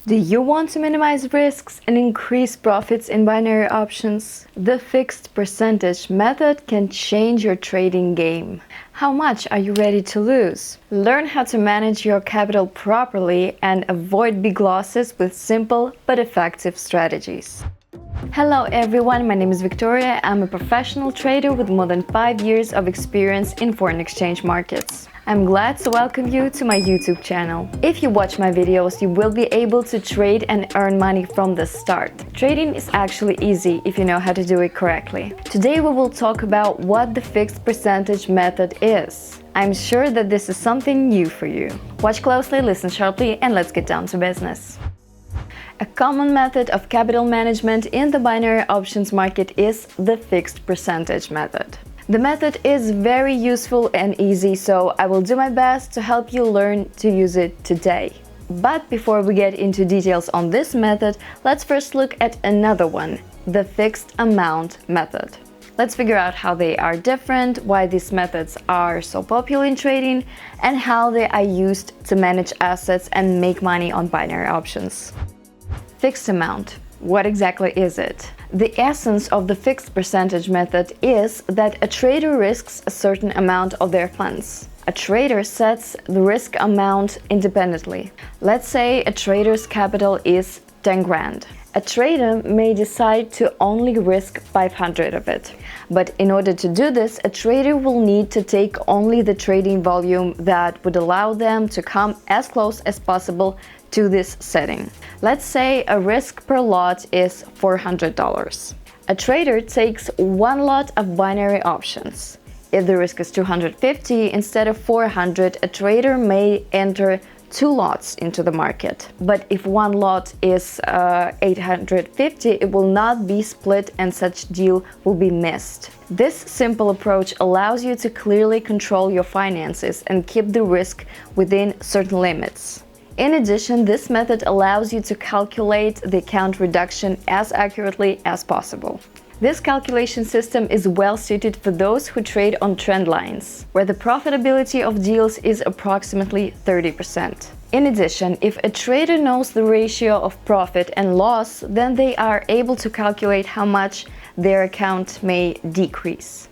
Do you want to minimize risks and increase profits in binary options? The fixed percentage method can change your trading game. How much are you ready to lose? Learn how to manage your capital properly and avoid big losses with simple but effective strategies. Hello everyone, my name is Victoria. I'm a professional trader with more than 5 years of experience in foreign exchange markets. I'm glad to welcome you to my YouTube channel. If you watch my videos, you will be able to trade and earn money from the start. Trading is actually easy if you know how to do it correctly. Today we will talk about what the fixed percentage method is. I'm sure that this is something new for you. Watch closely, listen sharply, and let's get down to business. A common method of capital management in the binary options market is the fixed percentage method. The method is very useful and easy, so I will do my best to help you learn to use it today. But before we get into details on this method, let's first look at another one, the fixed amount method. Let's figure out how they are different, why these methods are so popular in trading, and how they are used to manage assets and make money on binary options. Fixed amount. What exactly is it? The essence of the fixed percentage method is that a trader risks a certain amount of their funds. A trader sets the risk amount independently. Let's say a trader's capital is 10 grand. A trader may decide to only risk 500 of it. But in order to do this, a trader will need to take only the trading volume that would allow them to come as close as possible to this setting. Let's say a risk per lot is $400. A trader takes one lot of binary options. If the risk is 250 instead of 400, a trader may enter 2 lots into the market. But if one lot is 850, it will not be split and such deal will be missed. This simple approach allows you to clearly control your finances and keep the risk within certain limits. In addition, this method allows you to calculate the account reduction as accurately as possible. This calculation system is well suited for those who trade on trend lines, where the profitability of deals is approximately 30%. In addition, if a trader knows the ratio of profit and loss, then they are able to calculate how much their account may decrease.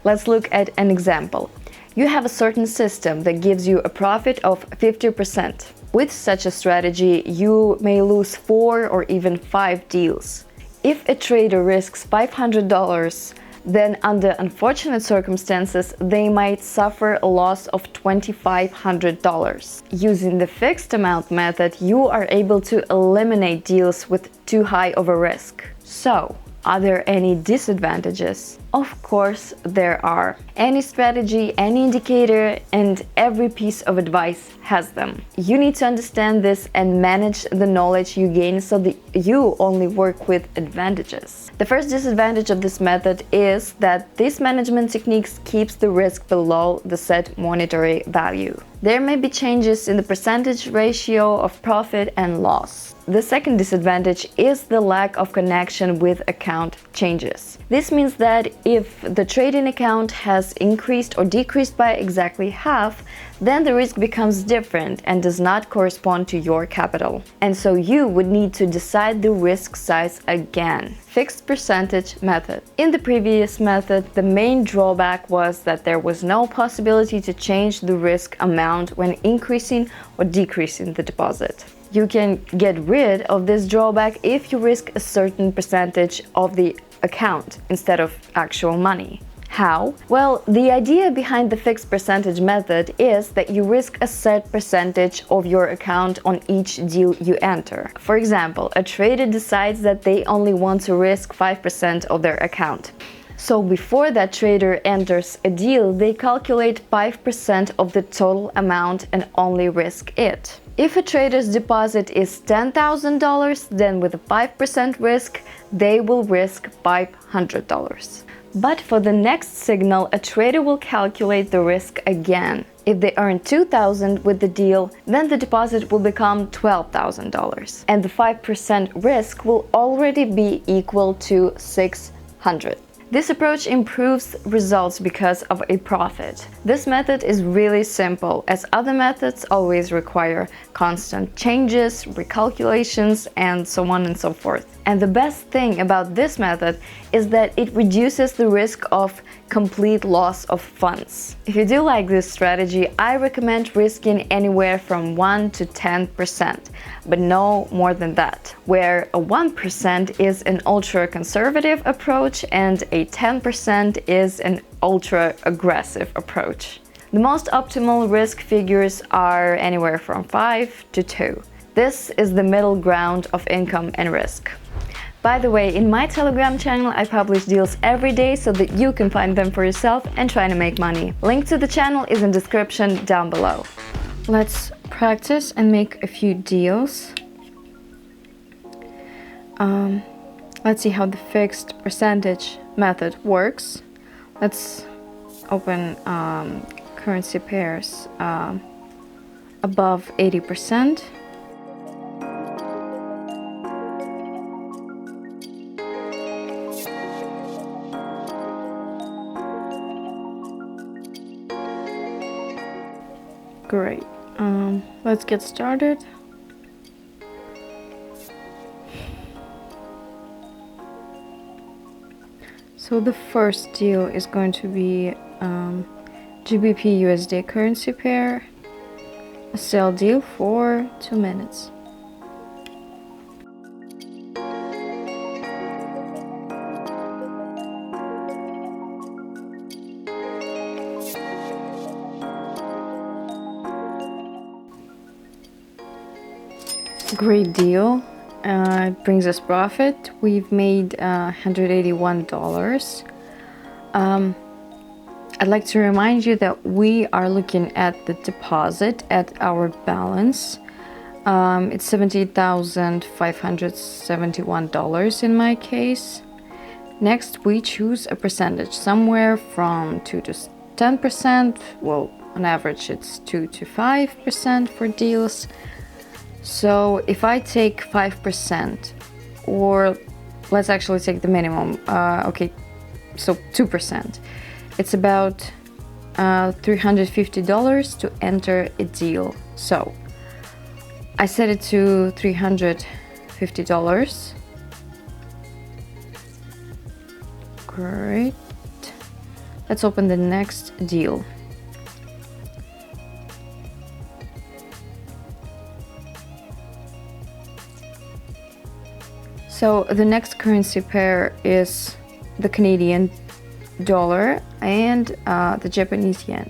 Let's look at an example. You have a certain system that gives you a profit of 50%. With such a strategy, you may lose 4 or even 5 deals. If a trader risks $500, then under unfortunate circumstances, they might suffer a loss of $2,500. Using the fixed amount method, you are able to eliminate deals with too high of a risk. So, are there any disadvantages? Of course there are. Any strategy, any indicator, and every piece of advice has them. You need to understand this and manage the knowledge you gain so that you only work with advantages. The first disadvantage of this method is that this management techniques keeps the risk below the set monetary value. There may be changes in the percentage ratio of profit and loss. The second disadvantage is the lack of connection with account changes. This means that if the trading account has increased or decreased by exactly half, then the risk becomes different and does not correspond to your capital. And so you would need to decide the risk size again. Fixed percentage method. In the previous method, the main drawback was that there was no possibility to change the risk amount when increasing or decreasing the deposit. You can get rid of this drawback if you risk a certain percentage of the account instead of actual money. How? Well, the idea behind the fixed percentage method is that you risk a set percentage of your account on each deal you enter. For example, a trader decides that they only want to risk 5% of their account. So before that trader enters a deal, they calculate 5% of the total amount and only risk it. If a trader's deposit is $10,000, then with a 5% risk, they will risk $500. But for the next signal, a trader will calculate the risk again. If they earn $2,000 with the deal, then the deposit will become $12,000, and the 5% risk will already be equal to $600. This approach improves results because of a profit. This method is really simple, as other methods always require constant changes, recalculations, and so on and so forth. And the best thing about this method is that it reduces the risk of complete loss of funds. If you do like this strategy, I recommend risking anywhere from 1 to 10%, but no more than that, where a 1% is an ultra-conservative approach and a 10% is an ultra-aggressive approach. The most optimal risk figures are anywhere from 5 to 2. This is the middle ground of income and risk. By the way, in my Telegram channel I publish deals every day so that you can find them for yourself and try to make money. Link to the channel is in the description down below. Let's practice and make a few deals. Let's see how the fixed percentage method works. Let's open currency pairs above 80%. Great. Let's get started. So the first deal is going to be GBP USD currency pair, a sell deal for 2 minutes. Great deal. It brings us profit. We've made $181. I'd like to remind you that we are looking at the deposit at our balance. It's $70,571 in my case. Next, we choose a percentage, somewhere from 2 to 10%. Well, on average, it's 2 to 5% for deals. So if I take 5%, or let's actually take the minimum, okay, so 2%, it's about $350 to enter a deal. So I set it to $350. Great. Let's open the next deal. So the next currency pair is the Canadian dollar and the Japanese yen.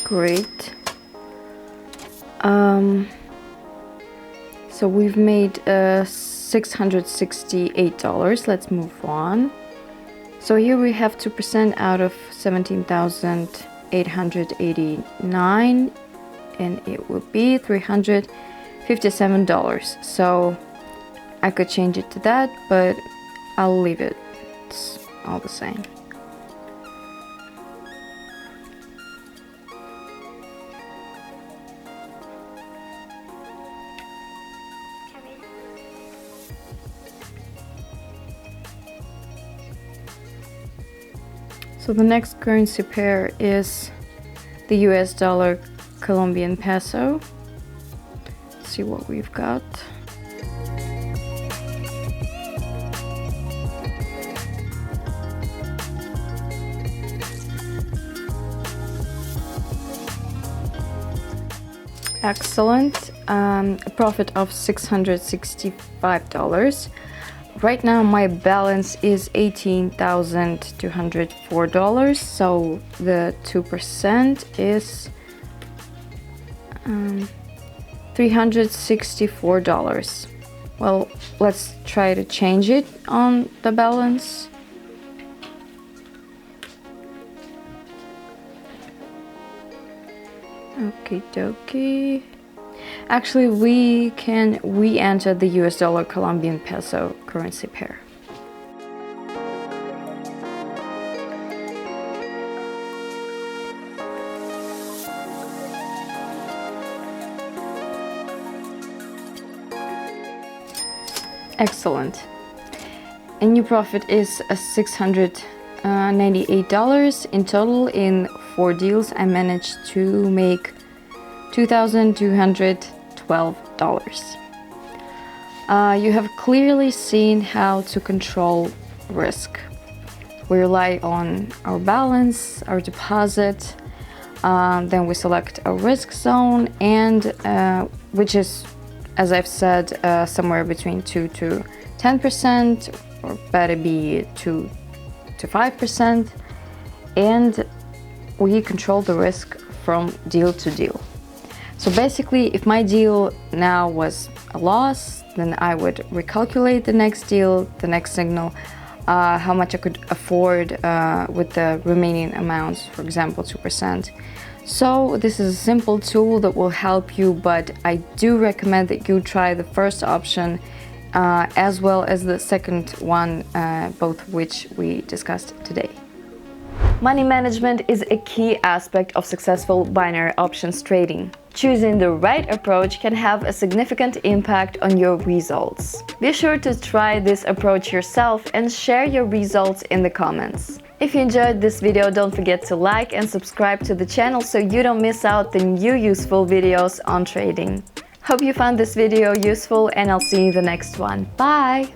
Great. So we've made $668. Let's move on. So here we have 2% out of 17,889, and it would be $357. So I could change it to that, but I'll leave it. It's all the same. So the next currency pair is the US dollar Colombian peso. Let's see what we've got. Excellent. A profit of $665. Right now my balance is $18,204, so the 2% is $364. Well, let's try to change it on the balance. Okie dokie. Actually, we can re-enter the US dollar Colombian peso currency pair. Excellent. And your profit is $698 in total. In 4 deals, I managed to make $2,212. You have clearly seen how to control risk. We rely on our balance, our deposit, then we select a risk zone, and which is, as I've said, somewhere between 2 to 10%, or better be 2 to 5%, and we control the risk from deal to deal. So basically, if my deal now was a loss, then I would recalculate the next deal, the next signal, how much I could afford with the remaining amounts, for example, 2%. So this is a simple tool that will help you, but I do recommend that you try the first option as well as the second one, both of which we discussed today. Money management is a key aspect of successful binary options trading. Choosing the right approach can have a significant impact on your results. Be sure to try this approach yourself and share your results in the comments. If you enjoyed this video, don't forget to like and subscribe to the channel so you don't miss out the new useful videos on trading. Hope you found this video useful, and I'll see you in the next one. Bye!